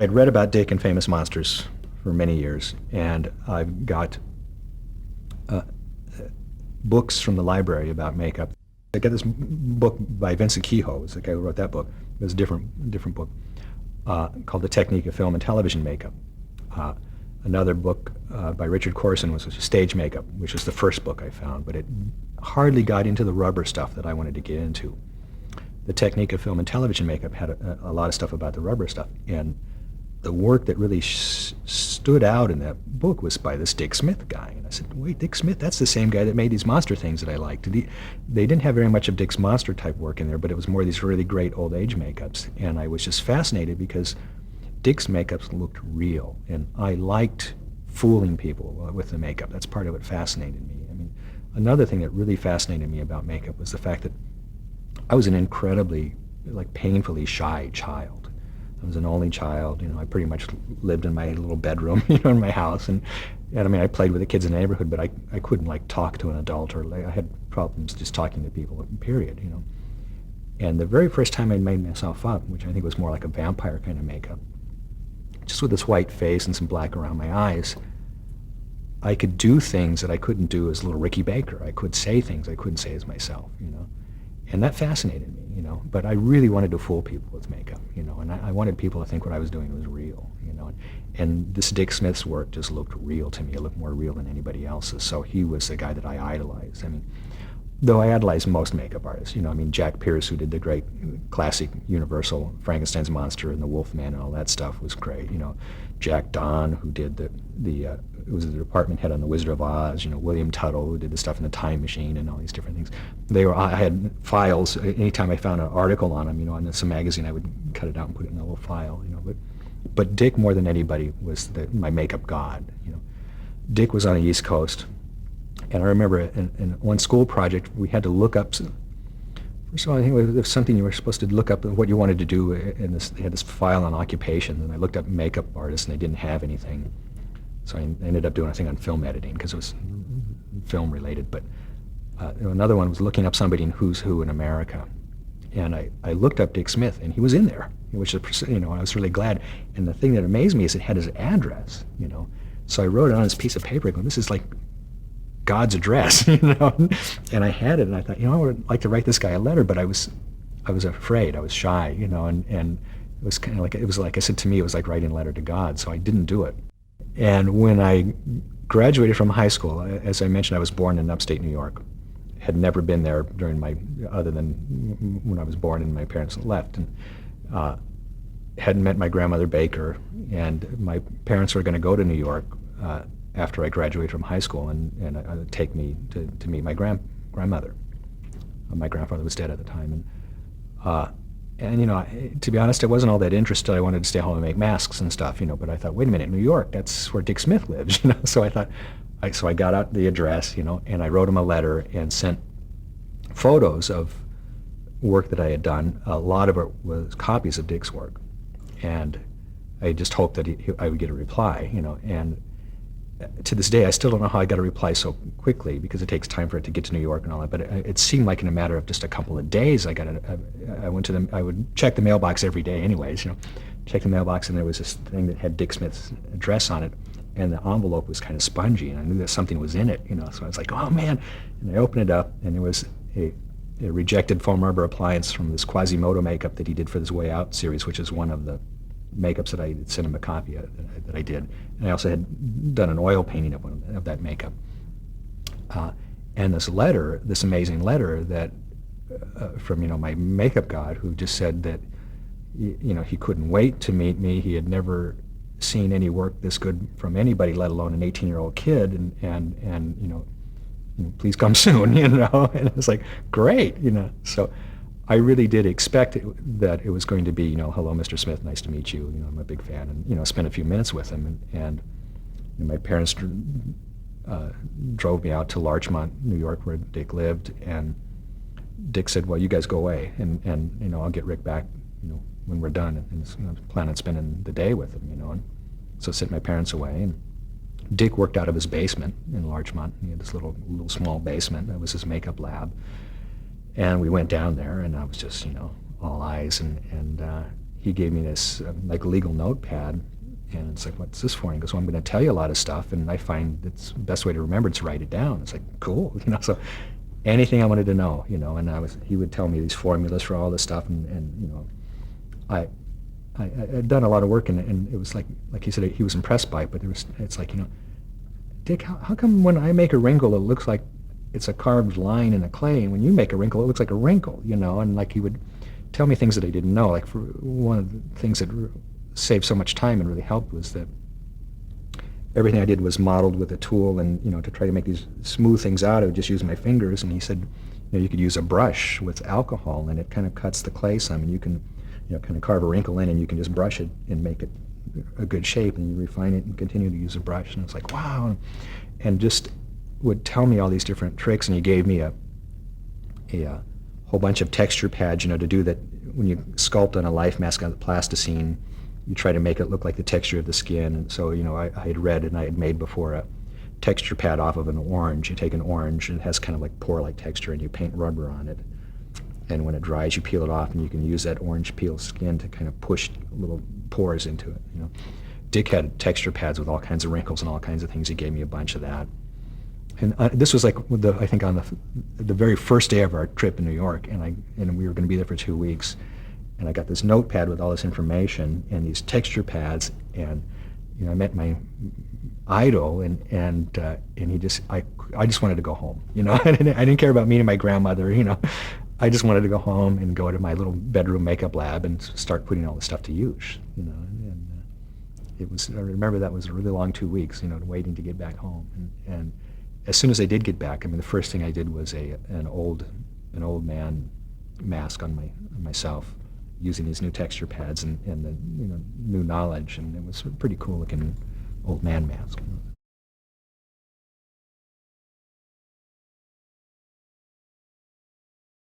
I'd read about Dick and Famous Monsters for many years, and I've got uh, books from the library about makeup. I got this book by Vincent Kehoe, was the guy who wrote that book. It was a different book called The Technique of Film and Television Makeup. Uh, Another book by Richard Corson was Stage Makeup, which was the first book I found, but it hardly got into the rubber stuff that I wanted to get into. The Technique of Film and Television Makeup had a lot of stuff about the rubber stuff, and the work that really stood out in that book was by this Dick Smith guy. And I said, wait, Dick Smith, that's the same guy that made these monster things that I liked. They didn't have very much of Dick's monster type work in there, but it was more these really great old age makeups. And I was just fascinated because Dick's makeups looked real, and I liked fooling people with the makeup. That's part of what fascinated me. I mean, another thing that really fascinated me about makeup was the fact that I was an incredibly, painfully shy child. I was an only child. I pretty much lived in my little bedroom, in my house, and I mean, I played with the kids in the neighborhood, but I couldn't talk to an adult, or I had problems just talking to people. Period. And the very first time I made myself up, which I think was more like a vampire kind of makeup, just with this white face and some black around my eyes, I could do things that I couldn't do as little Ricky Baker. I could say things I couldn't say as myself, And that fascinated me, But I really wanted to fool people with makeup, And I wanted people to think what I was doing was real, And this Dick Smith's work just looked real to me. It looked more real than anybody else's. So he was the guy that I idolized. I mean, though I idolized most makeup artists, Jack Pierce, who did the great classic Universal Frankenstein's monster and the Wolfman and all that stuff, was great. Jack Donn, who did who was the department head on The Wizard of Oz. William Tuttle, who did the stuff in the Time Machine and all these different things. I had files. Anytime I found an article on them, on some magazine, I would cut it out and put it in a little file. But Dick, more than anybody, was my makeup god. Dick was on the East Coast. And I remember in one school project, we had to look up, first of all, I think it was something you were supposed to look up what you wanted to do, and they had this file on occupations, and I looked up makeup artists, and they didn't have anything. So I ended up doing a thing on film editing, because it was film related. But another one was looking up somebody in Who's Who in America. And I looked up Dick Smith, and he was in there, which is, I was really glad. And the thing that amazed me is it had his address, So I wrote it on this piece of paper, going, this is like God's address, And I had it, and I thought, I would like to write this guy a letter, but I was afraid, I was shy, and it was kind of like I said, to me, it was like writing a letter to God, so I didn't do it. And when I graduated from high school, as I mentioned, I was born in upstate New York. Had never been there other than when I was born and my parents left, and hadn't met my grandmother Baker, and my parents were going to go to New York after I graduated from high school and take me to meet my grandmother. My grandfather was dead at the time, and to be honest, I wasn't all that interested. I wanted to stay home and make masks and stuff, but I thought, wait a minute, New York, that's where Dick Smith lives, So I thought, so I got out the address, and I wrote him a letter and sent photos of work that I had done. A lot of it was copies of Dick's work, and I just hoped that I would get a reply, and to this day, I still don't know how I got a reply so quickly, because it takes time for it to get to New York and all that. But it seemed like in a matter of just a couple of days, I would check the mailbox every day, anyways. Check the mailbox, and there was this thing that had Dick Smith's address on it, and the envelope was kind of spongy, and I knew that something was in it, So I was like, oh man! And I opened it up, and there was a rejected foam rubber appliance from this Quasimodo makeup that he did for this Way Out series, which is one of the makeups that I sent him a copy of, that I did. And I also had done an oil painting of that makeup. And this letter, this amazing letter that from my makeup god, who just said that he couldn't wait to meet me. He had never seen any work this good from anybody, let alone an 18-year-old kid, and please come soon, And it was like, great, So I really did expect that it was going to be, hello, Mr. Smith, nice to meet you. I'm a big fan, and spent a few minutes with him, and my parents drove me out to Larchmont, New York, where Dick lived, and Dick said, well, you guys go away, and I'll get Rick back, when we're done, and I plan on spending the day with him, and so I sent my parents away, and Dick worked out of his basement in Larchmont. He had this little small basement. That was his makeup lab. And we went down there, and I was just, all eyes, and he gave me this like legal notepad, and it's like, what's this for? And he goes, well, I'm going to tell you a lot of stuff, and I find it's the best way to remember is to write it down. It's like, cool, So anything I wanted to know, and he would tell me these formulas for all this stuff, and I I'd done a lot of work, and it was like he said, he was impressed by it, but it's like, Dick, how come when I make a wrinkle, it looks like it's a carved line in the clay, and when you make a wrinkle, it looks like a wrinkle, and like he would tell me things that I didn't know. Like, for one of the things that saved so much time and really helped was that everything I did was modeled with a tool, and to try to make these smooth things out, I would just use my fingers. And he said, you could use a brush with alcohol, and it kind of cuts the clay some, and you can kind of carve a wrinkle in, and you can just brush it and make it a good shape, and you refine it and continue to use a brush. And it's like, wow, and just would tell me all these different tricks. And he gave me a whole bunch of texture pads, to do that. When you sculpt on a life mask on the plasticine, you try to make it look like the texture of the skin. And so, I had read and I had made before a texture pad off of an orange. You take an orange, and it has kind of like pore-like texture, and you paint rubber on it. And when it dries, you peel it off, and you can use that orange peel skin to kind of push little pores into it. Dick had texture pads with all kinds of wrinkles and all kinds of things. He gave me a bunch of that. And this was like I think on the very first day of our trip in New York, and we were going to be there for 2 weeks. And I got this notepad with all this information and these texture pads, and I met my idol, and he just I just wanted to go home. I didn't care about meeting my grandmother. I just wanted to go home and go to my little bedroom makeup lab and start putting all the stuff to use. And it was, I remember that was a really long 2 weeks. Waiting to get back home, and as soon as I did get back, the first thing I did was an old man mask on myself, using these new texture pads and the new knowledge, and it was a pretty cool looking old man mask.